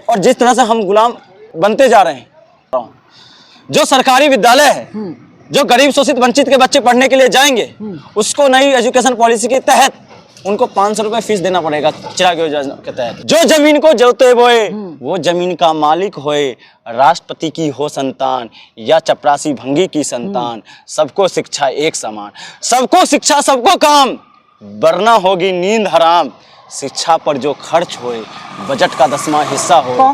और जिस तरह से हम गुलाम बनते जा रहे हैं, जो सरकारी विद्यालय है, जो गरीब शोषित वंचित के बच्चे पढ़ने के लिए जाएंगे, उसको नई एजुकेशन पॉलिसी के तहत उनको 500 रुपए फीस देना पड़ेगा चिराग योजना के तहत। जो जमीन को जोते बोए वो जमीन का मालिक होए, राष्ट्रपति की हो संतान या चपरासी भंगी की संतान, सबको शिक्षा एक समान, सबको शिक्षा सबको काम, वरना होगी नींद हराम, शिक्षा पर जो खर्च होए बजट का 10वां हिस्सा हो।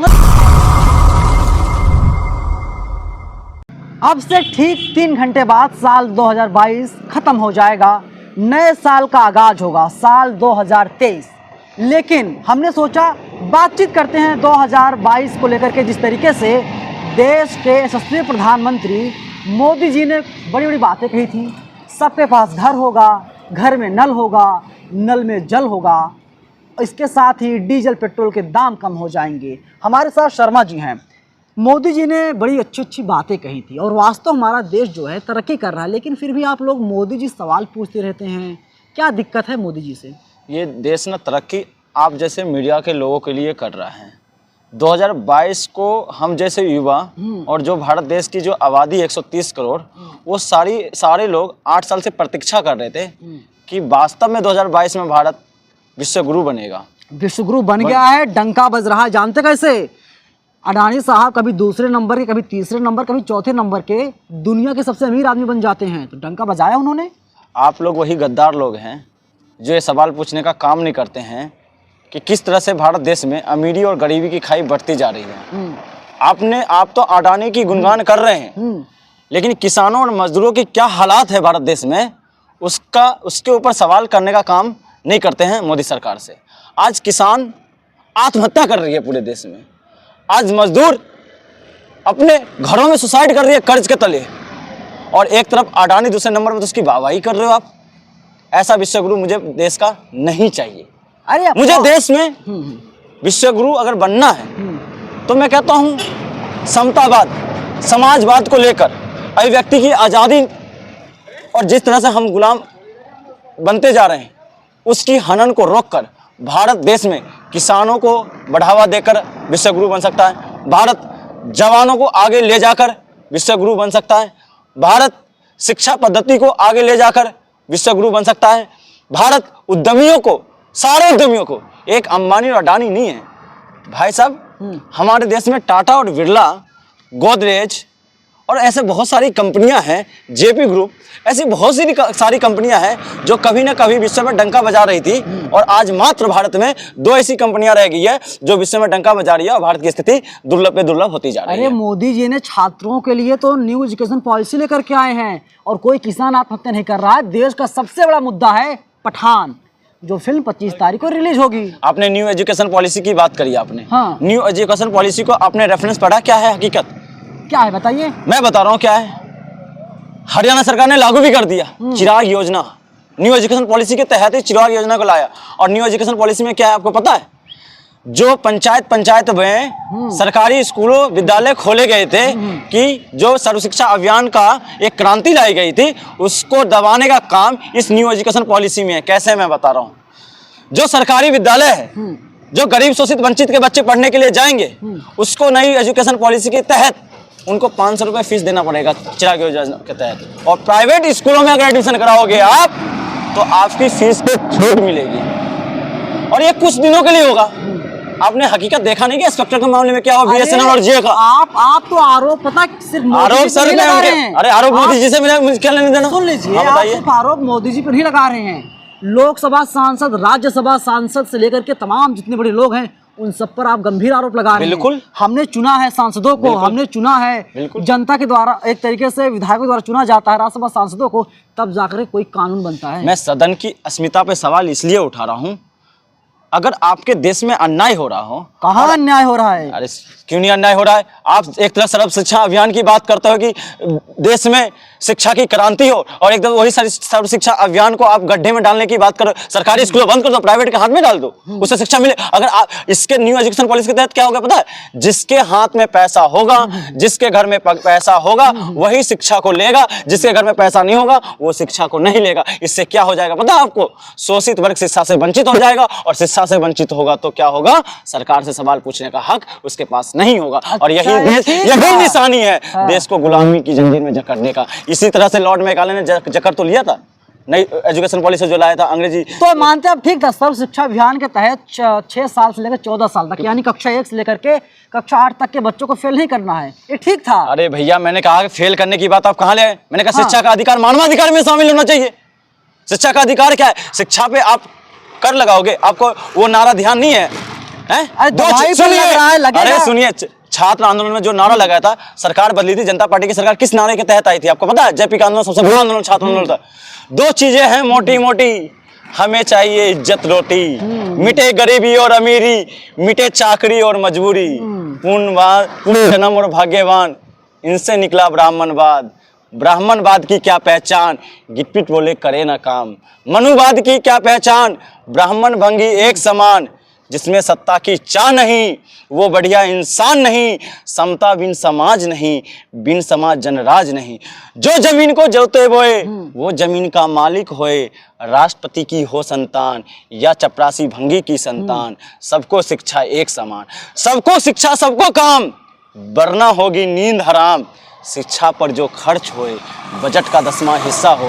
अब से ठीक 3 घंटे बाद साल 2022 खत्म हो जाएगा, नए साल का आगाज होगा, साल 2023। लेकिन हमने सोचा बातचीत करते हैं 2022 को लेकर के। जिस तरीके से देश के यशस्वी प्रधानमंत्री मोदी जी ने बड़ी बड़ी बातें कही थी, सबके पास घर होगा, घर में नल होगा, नल में जल होगा, इसके साथ ही डीजल पेट्रोल के दाम कम हो जाएंगे। हमारे साथ शर्मा जी हैं। मोदी जी ने बड़ी अच्छी अच्छी बातें कही थी और वास्तव हमारा देश जो है तरक्की कर रहा है, लेकिन फिर भी आप लोग मोदी जी सवाल पूछते रहते हैं, क्या दिक्कत है मोदी जी से? ये देश ना तरक्की आप जैसे मीडिया के लोगों के लिए कर रहा है। 2022 को हम जैसे युवा और जो भारत देश की जो आबादी 130 करोड़, वो सारे लोग 8 साल से प्रतीक्षा कर रहे थे कि वास्तव में 2022 में भारत विश्वगुरु बनेगा। विश्वगुरु बन गया है, डंका बज रहा है। जानते कैसे? अडानी साहब कभी दूसरे नंबर के, कभी तीसरे नंबर, कभी चौथे नंबर के दुनिया के सबसे अमीर आदमी बन जाते हैं, तो डंका बजाया उन्होंने। आप लोग वही गद्दार लोग हैं जो ये सवाल पूछने का काम नहीं करते हैं कि किस तरह से भारत देश में अमीरी और गरीबी की खाई बढ़ती जा रही है। आप तो अडानी की गुणगान कर रहे हैं, लेकिन किसानों और मजदूरों की क्या हालात है भारत देश में, उसके ऊपर सवाल करने का काम नहीं करते हैं मोदी सरकार से। आज किसान आत्महत्या कर रही है पूरे देश में, आज मजदूर अपने घरों में सुसाइड कर रही है कर्ज के तले, और एक तरफ अडानी दूसरे नंबर पर, तो उसकी वाहवाही कर रहे हो आप। ऐसा विश्वगुरु मुझे देश का नहीं चाहिए। अरे मुझे देश में विश्वगुरु अगर बनना है तो मैं कहता हूँ समतावाद, समाजवाद को लेकर, अभिव्यक्ति की आज़ादी, और जिस तरह से हम गुलाम बनते जा रहे हैं उसकी हनन को रोककर भारत देश में किसानों को बढ़ावा देकर विश्वगुरु बन सकता है। भारत जवानों को आगे ले जाकर विश्वगुरु बन सकता है। भारत शिक्षा पद्धति को आगे ले जाकर विश्वगुरु बन सकता है। भारत उद्यमियों को, सारे उद्यमियों को, एक अंबानी और अडानी नहीं है भाई साहब, हमारे देश में टाटा और बिरला, गोदरेज और ऐसे बहुत सारी कंपनियां हैं, जेपी ग्रुप, ऐसी बहुत सारी कंपनियां हैं जो कभी ना कभी विश्व में डंका बजा रही थी, और आज मात्र भारत में 2 ऐसी कंपनियां रह गई है जो विश्व में डंका बजा रही है, और भारत की स्थिति दुर्लभ पे दुर्लभ होती जा रही है। अरे मोदी जी ने छात्रों के लिए तो न्यू एजुकेशन पॉलिसी लेकर के आए हैं, और कोई किसान आत्महत्या नहीं कर रहा है। देश का सबसे बड़ा मुद्दा है पठान, जो फिल्म 25 तारीख को रिलीज होगी। आपने न्यू एजुकेशन पॉलिसी की बात करी आपने। हाँ। न्यू एजुकेशन पॉलिसी को आपने रेफरेंस पढ़ा? क्या है हकीकत, क्या है बताइए? मैं बता रहा हूँ क्या है। हरियाणा सरकार ने लागू भी कर दिया चिराग योजना, न्यू एजुकेशन पॉलिसी के तहत ही चिराग योजना को लाया। और न्यू एजुकेशन पॉलिसी में क्या है आपको पता है? जो पंचायत में सरकारी स्कूलों विद्यालय खोले गए थे कि जो सर्व शिक्षा अभियान का एक क्रांति लाई गई थी, उसको दबाने का काम इस न्यू एजुकेशन पॉलिसी में है। कैसे, मैं बता रहा हूँ। जो सरकारी विद्यालय है, जो गरीब शोषित वंचित के बच्चे पढ़ने के लिए जाएंगे, उसको नई एजुकेशन पॉलिसी के तहत उनको 500 रुपए फीस देना पड़ेगा चिराग योजना के तहत। और प्राइवेट स्कूलों में अगर एडमिशन कराओगे आप, तो आपकी फीस पे छूट मिलेगी, और ये कुछ दिनों के लिए होगा। आपने हकीकत देखा नहीं कि इंस्पेक्टर के मामले में क्या हुआ, बीएसएनएल और जियो का। आप तो आरोप, पता सिर्फ आरोप सर लगा रहे हैं। अरे आरोप मोदी जी से मिला, मुझे क्या लेने देना? सुन लीजिए, आप सिर्फ आरोप मोदी जी पर नहीं लगा रहे हैं। लोकसभा सांसद, राज्यसभा सांसद से लेकर के तमाम जितने बड़े लोग हैं, उन सब पर आप गंभीर आरोप लगा रहे हैं। बिल्कुल, हमने चुना है सांसदों को, हमने चुना है जनता के द्वारा, एक तरीके से विधायकों द्वारा चुना जाता है राज्यसभा सांसदों को, तब जाकर कोई कानून बनता है। मैं सदन की अस्मिता पे सवाल इसलिए उठा रहा हूँ, अगर आपके देश में अन्याय हो रहा हो। कहाँ अन्याय हो रहा है? अरे क्यों नहीं अन्याय हो रहा है? आप एक तरफ सर्व शिक्षा अभियान की बात करते हो कि देश में शिक्षा की क्रांति हो, और एकदम वही सर्व शिक्षा अभियान को आप गड्ढे में डालने की बात करो। सरकारी स्कूल बंद कर दो, प्राइवेट के हाथ में डाल दो, उससे शिक्षा मिले। अगर आप इसके न्यू एजुकेशन पॉलिसी के तहत क्या होगा पता है? जिसके हाथ में पैसा होगा, जिसके घर में पैसा होगा, वही शिक्षा को लेगा, जिसके घर में पैसा नहीं होगा वो शिक्षा को नहीं लेगा। इससे क्या हो जाएगा पता है आपको? शोषित वर्ग शिक्षा से वंचित हो जाएगा, और शिक्षा शिक्षा से वंचित होगा तो क्या होगा, सरकार से सवाल पूछने का हक उसके पास नहीं होगा। और अच्छा, यही निशानी है देश को गुलामी की जंजीर में जकड़ने का। इसी तरह से लॉर्ड मैकाले ने जकड़ तो लिया था, नई एजुकेशन पॉलिसी जो लाया था अंग्रेजी। तो मानते हैं अब ठीक था, सर्व शिक्षा अभियान के तहत 6 साल से लेकर 14 साल तक, यानी कक्षा 1 से लेकर के कक्षा 8 तक के बच्चों को फेल नहीं करना है, ये ठीक था। अरे भैया, मैंने कहा कि फेल करने की बात आप कहाँ ले आए? मैंने कहा शिक्षा का अधिकार मानवाधिकार में शामिल होना चाहिए। शिक्षा का अधिकार क्या है? शिक्षा पे आप कर लगाओगे, आपको वो नारा ध्यान नहीं है, हैं? अरे सुनिए, छात्र आंदोलन में जो नारा लगाया था, सरकार बदली थी, जनता पार्टी की सरकार, किस नारे के तहत आई थी आपको पता है? जेपी का आंदोलन सबसे बड़ा आंदोलन छात्र आंदोलन था। 2 चीजें हैं मोटी मोटी, हमें चाहिए इज्जत रोटी, मिटे गरीबी और अमीरी, मिटे चाकरी और मजबूरी, पूर्ण जन्म और भाग्यवान, इनसे निकला ब्राह्मणवाद। ब्राह्मणवाद की क्या पहचान, गिटपिट बोले करे ना काम। मनुवाद की क्या पहचान, ब्राह्मण भंगी एक समान, जिसमें सत्ता की चाह नहीं वो बढ़िया इंसान नहीं। समता बिन समाज नहीं, बिन समाज जनराज नहीं। जो जमीन को जोते बोए वो जमीन का मालिक होए, राष्ट्रपति की हो संतान या चपरासी भंगी की संतान। सबको शिक्षा एक समान, सबको शिक्षा सबको काम, वरना होगी नींद हराम। शिक्षा पर जो खर्च होए बजट का 10वां हिस्सा हो।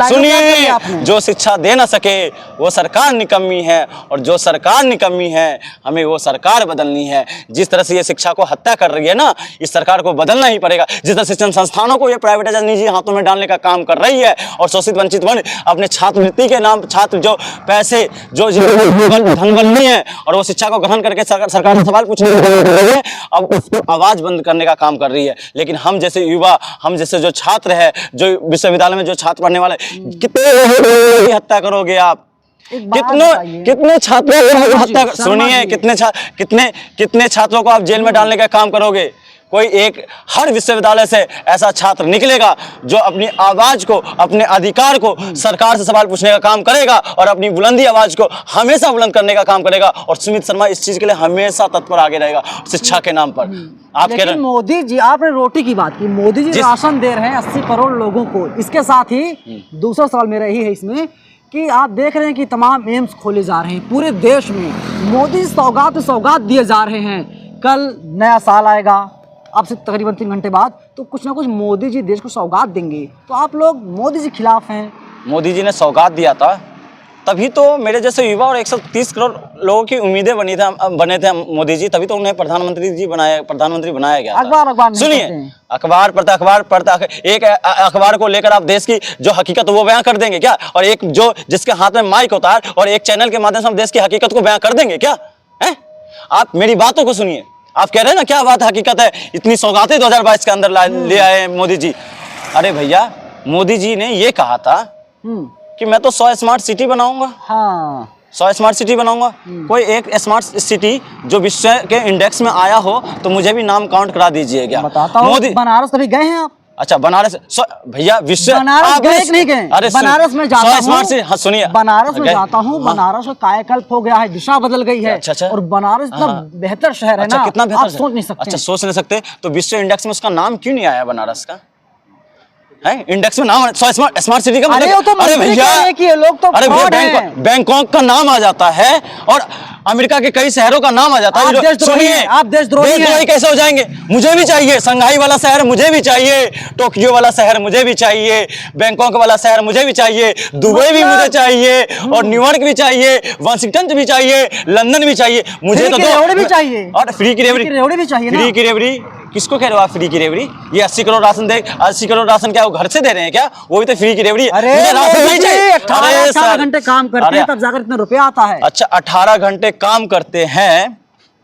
सुनिए, जो शिक्षा दे ना सके वो सरकार निकम्मी है, और जो सरकार निकम्मी है हमें वो सरकार बदलनी है। जिस तरह से ये शिक्षा को हत्या कर रही है ना, इस सरकार को बदलना ही पड़ेगा। जिस तरह शिक्षण संस्थानों को ये प्राइवेटाइज निजी हाथों में डालने का काम कर रही है, और शोषित वंचित वर्ग अपने छात्रवृत्ति के नाम, छात्र जो पैसे जो धन बननी है और वो शिक्षा को ग्रहण करके सरकार से सवाल पूछने है, अब उसको आवाज बंद करने का काम कर रही है। लेकिन हम जैसे युवा, हम जैसे जो छात्र है, जो विश्वविद्यालय में जो छात्र पढ़ने वाले, कितने हत्या करोगे आप? कितने छात्रों को हत्या, सुनिए, कितने छात्रों को आप जेल में डालने का काम करोगे? कोई एक हर विश्वविद्यालय से ऐसा छात्र निकलेगा जो अपनी आवाज को, अपने अधिकार को सरकार से सवाल पूछने का काम करेगा और अपनी बुलंदी आवाज को हमेशा बुलंद करने का काम करेगा। और सुमित शर्मा इस चीज के लिए हमेशा तत्पर आगे रहेगा, शिक्षा के नाम पर। आप कह रहे हैं मोदी जी, आपने रोटी की बात की, मोदी जी राशन दे रहे हैं 80 करोड़ लोगों को। इसके साथ ही दूसरा सवाल मेरा यही है इसमें कि आप देख रहे हैं कि तमाम एम्स खोले जा रहे हैं पूरे देश में, मोदी सौगात दिए जा रहे हैं। कल नया साल आएगा, अब से तकरीबन 3 घंटे बाद, तो कुछ ना कुछ मोदी जी देश को सौगात देंगे, तो आप लोग मोदी जी खिलाफ हैं? मोदी जी ने सौगात दिया था, तभी तो मेरे जैसे युवा और 130 करोड़ लोगों की उम्मीदें बने थे मोदी जी, तभी तो उन्हें प्रधानमंत्री बनाया गया था। अखबार सुनिए, अखबार पढ़ता एक अखबार को लेकर आप देश की जो हकीकत वो बयां कर देंगे क्या? और एक जो जिसके हाथ में माइक होता है और एक चैनल के माध्यम से हम देश की हकीकत को बयां कर देंगे क्या? है? आप मेरी बातों को सुनिए, आप कह रहे हैं ना क्या बात हकीकत है, इतनी सौगातें 2022 के अंदर ले आए मोदी जी। अरे भैया, मोदी जी ने ये कहा था कि मैं तो 100 स्मार्ट सिटी बनाऊंगा। हाँ, 100 स्मार्ट सिटी बनाऊंगा। कोई एक स्मार्ट सिटी जो विश्व के इंडेक्स में आया हो तो मुझे भी नाम काउंट करा दीजिएगा। बताता हूं, मोदी बनारस कभी गए हैं आप? अच्छा, बनारस भैया, विश्व बनारस गए कि नहीं गए? अरे बनारस में जाता हूँ, हाँ, सुनिए, बनारस में जाता हूँ, बनारस का कायाकल्प हो गया है, दिशा बदल गई है। अच्छा, और बनारस इतना बेहतर शहर है ना, कितना बेहतर, आप सोच नहीं सकते। अच्छा, सोच नहीं सकते तो विश्व इंडेक्स में उसका नाम क्यों नहीं आया बनारस का? है इंडेक्स में नाम 100 स्मार्ट सिटी का मतलब? अरे भैया, लोग तो बैंकॉक का नाम आ जाता है और अमेरिका के कई शहरों का नाम आ जाता है। सुनिए, आप देशद्रोही कैसे हो जाएंगे? मुझे भी चाहिए शंघाई वाला शहर, मुझे भी चाहिए टोक्यो वाला शहर, मुझे भी चाहिए बैंकॉक वाला शहर, मुझे भी चाहिए दुबई भी मुझे चाहिए, और न्यूयॉर्क भी चाहिए, वाशिंगटन भी चाहिए, लंदन भी चाहिए, मुझे तो भी चाहिए, और फ्री की रेवड़ी भी चाहिए। फ्री की रेवड़ी किसको कह रहे हो आप? फ्री की रेवड़ी? ये 80 करोड़ राशन दे, 80 करोड़ राशन क्या वो घर से दे रहे हैं क्या? वो भी तो फ्री की रेवड़ी। अरे राशन नहीं चाहिए। 18 घंटे काम करते हैं तब जाकर इतना रुपया आता है। अच्छा, 18 घंटे काम करते हैं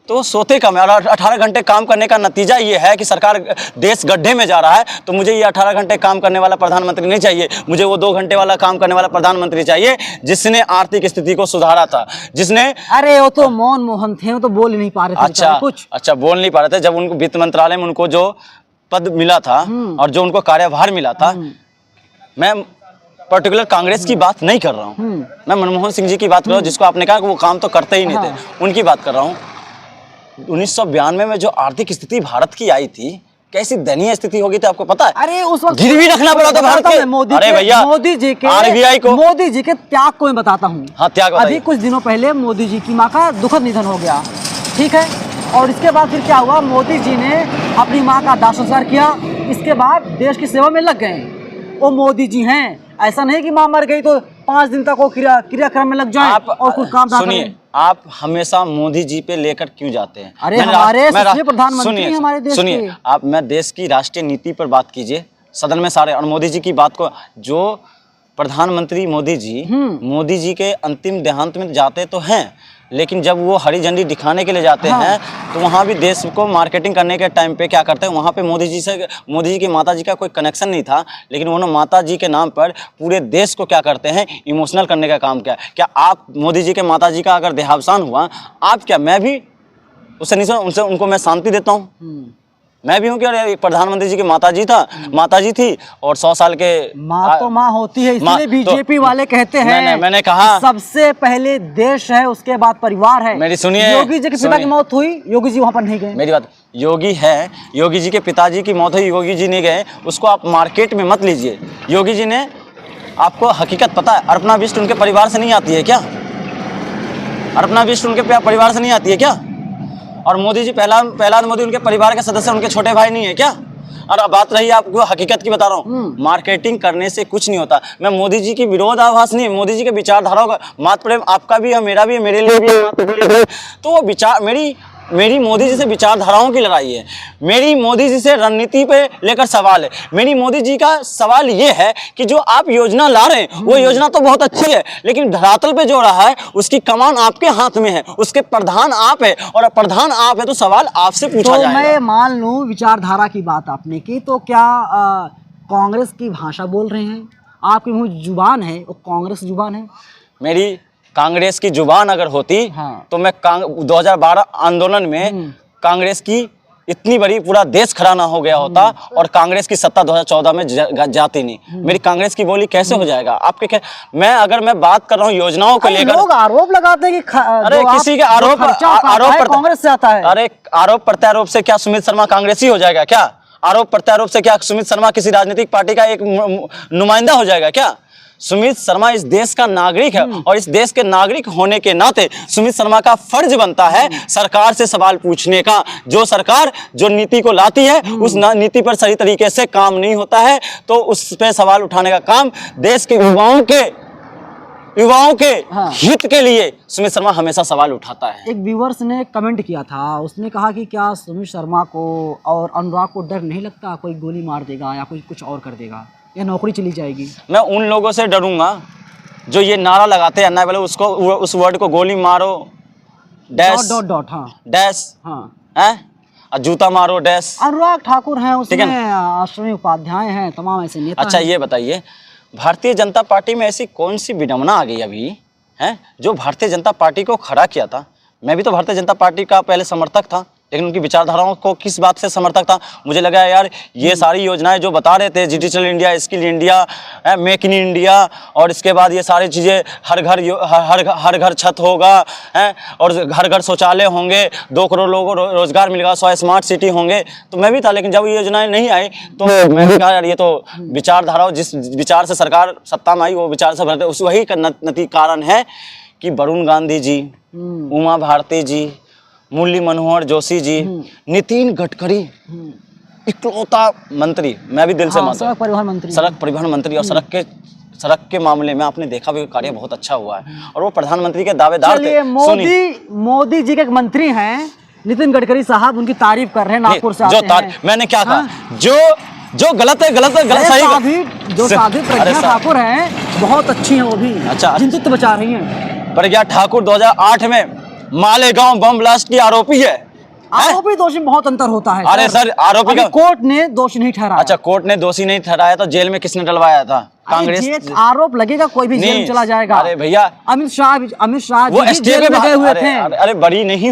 तो सोते कम है, और 18 घंटे काम करने का नतीजा ये है कि सरकार देश गड्ढे में जा रहा है। तो मुझे ये 18 घंटे काम करने वाला प्रधानमंत्री नहीं चाहिए, मुझे वो 2 घंटे वाला काम करने वाला प्रधानमंत्री चाहिए जिसने आर्थिक स्थिति को सुधारा था, जिसने। अरे वो तो मनमोहन थे, वो तो बोल ही नहीं पा रहे थे। अच्छा, बोल नहीं पा रहे थे। जब उनको वित्त मंत्रालय में उनको जो पद मिला था और जो उनको कार्यभार मिला था, मैं पर्टिकुलर कांग्रेस की बात नहीं कर रहा हूँ, मैं मनमोहन सिंह जी की बात कर रहा हूँ, जिसको आपने कहा कि वो काम तो करते ही नहीं थे, उनकी बात कर रहा हूँ। 1992 में जो आर्थिक स्थिति भारत की आई थी, कैसी दयनीय स्थिति होगी थी आपको पता है? अरे उस वक्त गिरवी रखना पड़ा था भारत के। अरे भैया, मोदी जी के RBI को, मोदी जी के त्याग को मैं बताता हूँ। हाँ, त्याग बताइए। अभी कुछ दिनों पहले मोदी जी की माँ का दुखद निधन हो गया, ठीक है, और इसके बाद फिर क्या हुआ, मोदी जी ने अपनी माँ का दाह संस्कार किया, इसके बाद देश की सेवा में लग गए। वो मोदी जी हैं, ऐसा नहीं कि माँ मर गई तो 5 दिन तक वो क्रियाक्रम में लग जाए और कुछ काम ना सुनिए, करें। आप हमेशा मोदी जी पे लेकर क्यों जाते हैं? अरे हमारे सच्चे प्रधानमंत्री हैं हमारे देश के। सुनिए, आप मैं देश की राष्ट्रीय नीति पर बात कीजिए सदन में सारे, और मोदी जी की बात को, जो प्रधानमंत्री मोदी जी के अंतिम देहांत में जाते तो हैं, लेकिन जब वो हरी झंडी दिखाने के लिए जाते हैं तो वहाँ भी देश को मार्केटिंग करने के टाइम पे क्या करते हैं, वहाँ पे मोदी जी की माता जी का कोई कनेक्शन नहीं था, लेकिन उन्होंने माता जी के नाम पर पूरे देश को क्या करते हैं, इमोशनल करने का काम किया। क्या आप माता जी का अगर देहावसान हुआ, आप क्या, मैं भी उससे नहीं, उनसे उनको मैं शांति देता हूँ, मैं भी हूँ कि अरे प्रधानमंत्री जी की माता जी थी और 100 साल के माँ तो माँ होती है, इसलिए बीजेपी वाले कहते हैं मैंने कहा सबसे पहले देश है, उसके बाद परिवार है। मेरी सुनिए, योगी जी के पिता की मौत हुई, योगी जी वहाँ पर नहीं गए। मेरी बात, योगी जी के पिताजी की मौत हुई, योगी जी नहीं गए, उसको आप मार्केट में मत लीजिए। योगी जी ने, आपको हकीकत पता है, अर्पणा बिष्ट उनके परिवार से नहीं आती है क्या? अर्पणा बिष्ट उनके परिवार से नहीं आती है क्या? और मोदी जी, प्रहलाद मोदी उनके परिवार के सदस्य, उनके छोटे भाई नहीं है क्या? और अब बात रही आपको हकीकत की, बता रहा हूँ, मार्केटिंग करने से कुछ नहीं होता। मैं मोदी जी की विरोधाभास नहीं, मोदी जी के विचारधाराओं का, मातृ प्रेम आपका भी है, मेरा भी है, मेरे लिए भी है, तो वो विचार, मेरी मोदी जी से विचारधाराओं की लड़ाई है, मेरी मोदी जी से रणनीति पे लेकर सवाल है। मेरी मोदी जी का सवाल ये है कि जो आप योजना ला रहे हैं, वो योजना तो बहुत अच्छी है, लेकिन धरातल पे जो रहा है उसकी कमान आपके हाथ में है, उसके प्रधान आप है, और प्रधान आप है तो सवाल आपसे पूछा जाएगा। मैं मान लूं विचारधारा की बात आपने की, तो क्या कांग्रेस की भाषा बोल रहे हैं? आपकी मुंह जुबान है वो कांग्रेस जुबान है? मेरी कांग्रेस की जुबान अगर होती तो मैं 2012 आंदोलन में कांग्रेस की इतनी बड़ी पूरा देश खड़ा ना हो गया होता, और कांग्रेस की सत्ता 2014 में जाती नहीं। मेरी कांग्रेस की बोली कैसे हो जाएगा आपके? क्या मैं बात कर रहा हूँ योजनाओं को लेकर। लोग आरोप लगाते हैं कि अरे किसी के आरोप कांग्रेस से आता है। अरे आरोप प्रत्यारोप से क्या सुमित शर्मा कांग्रेसी हो जाएगा क्या? आरोप प्रत्यारोप से क्या सुमित शर्मा किसी राजनीतिक पार्टी का एक नुमाइंदा हो जाएगा क्या? सुमित शर्मा इस देश का नागरिक है, और इस देश के नागरिक होने के नाते सुमित शर्मा का फर्ज बनता है सरकार से सवाल पूछने का। जो सरकार जो नीति को लाती है, उस नीति पर सही तरीके से काम नहीं होता है, तो उस पे सवाल उठाने का काम देश के युवाओं के हित के लिए सुमित शर्मा हमेशा सवाल उठाता है। एक व्यूअर्स ने कमेंट किया था, उसने कहा कि क्या सुमित शर्मा को और अनुराग को डर नहीं लगता कोई गोली मार देगा या कोई कुछ और कर देगा, या नौकरी चली जाएगी? मैं उन लोगों से डरूंगा जो ये नारा लगाते हैं, अन्ना वाले, उसको, उस वर्ड को गोली मारो डैश डॉट डैश हैं, जूता मारो डैश। अनुराग ठाकुर हैं, उसमें अश्विनी उपाध्याय हैं, तमाम ऐसे नेता। अच्छा ये बताइए, भारतीय जनता पार्टी में ऐसी कौन सी विडंबना आ गई अभी है जो भारतीय जनता पार्टी को खड़ा किया था? मैं भी तो भारतीय जनता पार्टी का पहले समर्थक था, लेकिन उनकी विचारधाराओं को किस बात से समर्थक था? मुझे लगा यार ये सारी योजनाएं जो बता रहे थे, digital India, skill India, make in India, और इसके बाद ये सारी चीज़ें, हर घर छत होगा है, और घर घर शौचालय होंगे, 2 करोड़ लोगों को रोजगार मिलेगा, 100 स्मार्ट सिटी होंगे, तो मैं भी था। लेकिन जब ये योजनाएं नहीं आई तो मैं भी कहा यार ये तो विचारधारा, जिस विचार से सरकार सत्ता में आई वो विचार से भरते, उस वही का कारण है कि वरुण गांधी जी, उमा भारती जी, मुरली मनोहर जोशी जी, नितिन गडकरी, इकलौता मंत्री, मैं भी दिल से मानता हूं, सड़क परिवहन मंत्री, और सड़क के मामले में आपने देखा भी कार्य बहुत अच्छा हुआ है, और वो प्रधानमंत्री के दावेदार थे। मोदी जी के एक मंत्री हैं नितिन गडकरी साहब, उनकी तारीफ कर रहे हैं, नागपुर से आते हैं। मैंने क्या कहा? जो गलत है सही। जो साध्वी प्रज्ञा ठाकुर हैं बहुत अच्छी हैं, वो भी अच्छा जिनको तो बचा रही हैं। प्रज्ञा ठाकुर 2008 में मालेगांव बम ब्लास्ट की आरोपी है। आरोपी दोषी में बहुत अंतर होता है। अरे सर, आरोपी का कोर्ट ने दोषी नहीं ठहराया। अच्छा, कोर्ट ने दोषी नहीं ठहराया तो जेल में किसने डलवाया था? कांग्रेस। आरोप लगेगा कोई भी जेल में चला जाएगा। अरे भैया, अमित शाह वो जेल में गए हुए थे। अरे बरी नहीं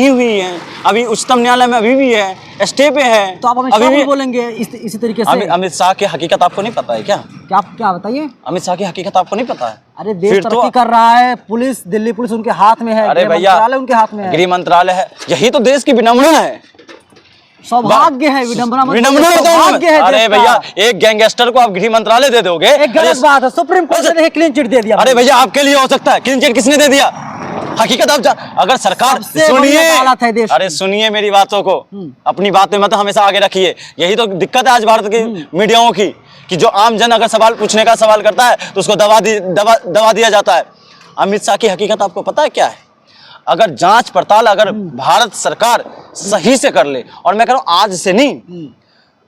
हुई है, अभी उच्चतम न्यायालय में अभी भी है, स्टे पे है। तो आप अमित शाह भी बोलेंगे इसी तरीके से? अमित शाह की हकीकत आपको नहीं पता है क्या? क्या बताइए? अमित शाह की हकीकत आपको नहीं पता है? अरे देश तरक्की कर रहा है, पुलिस, दिल्ली पुलिस उनके हाथ में है, अरे भैया उनके हाथ में है, गृह मंत्रालय है, यही तो देश की विनम्रता है। सौभाग्य है, विडंबना मत विडंबना करो, बताऊं सौभाग्य मैं? है अरे देश का। भैया, एक गैंगस्टर को आप गृह मंत्रालय दे दोगे? एक गलत बात है, सुप्रीम कोर्ट ने क्लीन चिट दे दिया। अरे भैया, आपके लिए हो सकता है, क्लीन चिट किसने दे दिया? हकीकत आप अगर सरकार सबसे बड़ी अदालत है देश की। अरे सुनिए मेरी बातों को, अपनी बात में मत हमेशा आगे रखिए। यही तो दिक्कत है आज भारत की मीडियाओं की, कि जो आम जन अगर सवाल पूछने का सवाल करता है तो उसको दबा दिया जाता है। अमित शाह की हकीकत आपको पता है क्या है? अगर जांच पड़ताल अगर भारत सरकार सही से कर ले, और मैं कह रहा हूं आज से नहीं,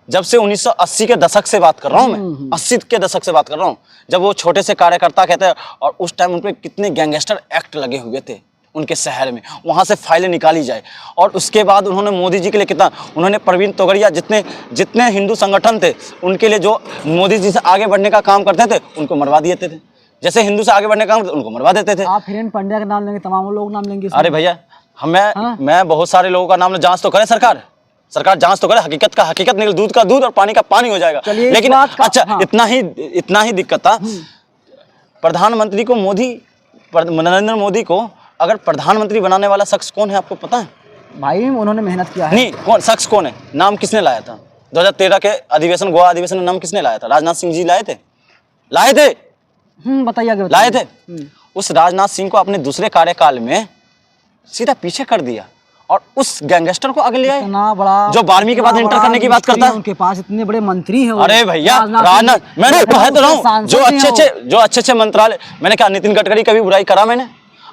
जब से 1980 के दशक से बात कर रहा हूं मैं, 80 के दशक से बात कर रहा हूं, जब वो छोटे से कार्यकर्ता कहते हैं, और उस टाइम उन पे कितने गैंगस्टर एक्ट लगे हुए थे उनके शहर में, वहां से फाइलें निकाली जाए। और उसके बाद उन्होंने मोदी जी के लिए कितना, उन्होंने प्रवीण तोगड़िया, जितने हिंदू संगठन थे उनके लिए, जो मोदी जी से आगे बढ़ने का काम करते थे उनको मरवा देते थे। जैसे हिंदू से आगे बढ़ने का काम करते उनको मरवा देते थे। आप हिरेन पंड्या का नाम लेंगे, तमाम लोग नाम लेंगे इसमें। अरे भैया, मैं बहुत सारे लोगों का नाम, जांच तो करे सरकार जांच तो करे, हकीकत का हकीकत निकल, दूध का दूध और पानी का पानी हो जाएगा। लेकिन अच्छा, हाँ। इतना ही दिक्कत था। प्रधानमंत्री को नरेंद्र मोदी को अगर प्रधानमंत्री बनाने वाला शख्स कौन है आपको पता है? भाई उन्होंने मेहनत किया है। नहीं, शख्स कौन है? नाम किसने लाया था? 2013 के अधिवेशन, गोवा अधिवेशन में नाम किसने लाया था? राजनाथ सिंह जी लाए थे। बताइए। लाए थे। उस राजनाथ सिंह को अपने दूसरे कार्यकाल में सीधा पीछे कर दिया और उस गैंगस्टर को आगे ले आए, इतना बड़ा, जो 12वीं के बाद इंटर करने की बात करता है। उनके पास इतने बड़े मंत्री हैं। अरे भैया, राजनाथ, मैंने कहा तो रहा हूं, जो अच्छे मंत्रालय, मैंने कहा नितिन गडकरी का भी बुराई करा मैंने।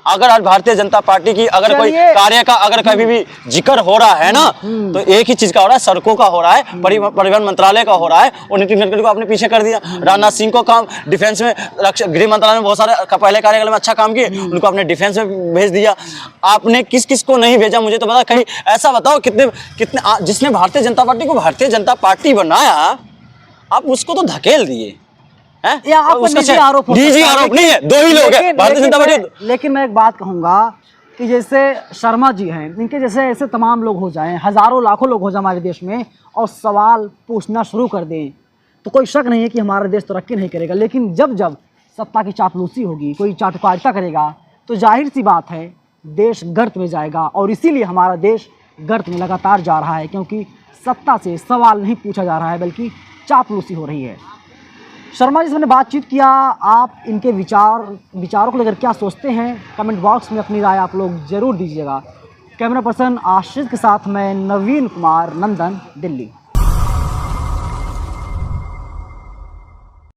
अगर आज भारतीय जनता पार्टी की अगर कोई कार्य का अगर कभी भी जिक्र हो रहा है ना, तो एक ही चीज का हो रहा है, सड़कों का हो रहा है, परिवहन मंत्रालय का हो रहा है, और नितिन गडकरी को आपने पीछे कर दिया। राजनाथ सिंह को काम डिफेंस में, गृह मंत्रालय में बहुत सारे पहले कार्यकाल में अच्छा काम किए, उनको आपने डिफेंस में भेज दिया। आपने किस किस को नहीं भेजा मुझे तो पता। कहीं ऐसा बताओ कितने जिसने भारतीय जनता पार्टी को भारतीय जनता पार्टी बनाया, आप उसको तो धकेल दिए। निजी आरोप नहीं है, दो ही लोग हैं भारतीय जनता पार्टी। लेकिन मैं एक बात कहूंगा कि जैसे शर्मा जी हैं, इनके जैसे ऐसे तमाम लोग हो जाएं, हजारों लाखों लोग हो जाए हमारे देश में, और सवाल पूछना शुरू कर दें, तो कोई शक नहीं है कि हमारा देश तरक्की नहीं करेगा। लेकिन जब जब सत्ता की चापलूसी होगी, कोई चाटुकारिता करेगा, तो जाहिर सी बात है देश गर्त में जाएगा। और इसीलिए हमारा देश गर्त में लगातार जा रहा है, क्योंकि सत्ता से सवाल नहीं पूछा जा रहा है, बल्कि चापलूसी हो रही है। शर्मा जी से मैंने बातचीत किया। आप इनके विचारों को लेकर क्या सोचते हैं, कमेंट बॉक्स में अपनी राय आप लोग ज़रूर दीजिएगा। कैमरा पर्सन आशीष के साथ मैं नवीन कुमार, नंदन, दिल्ली।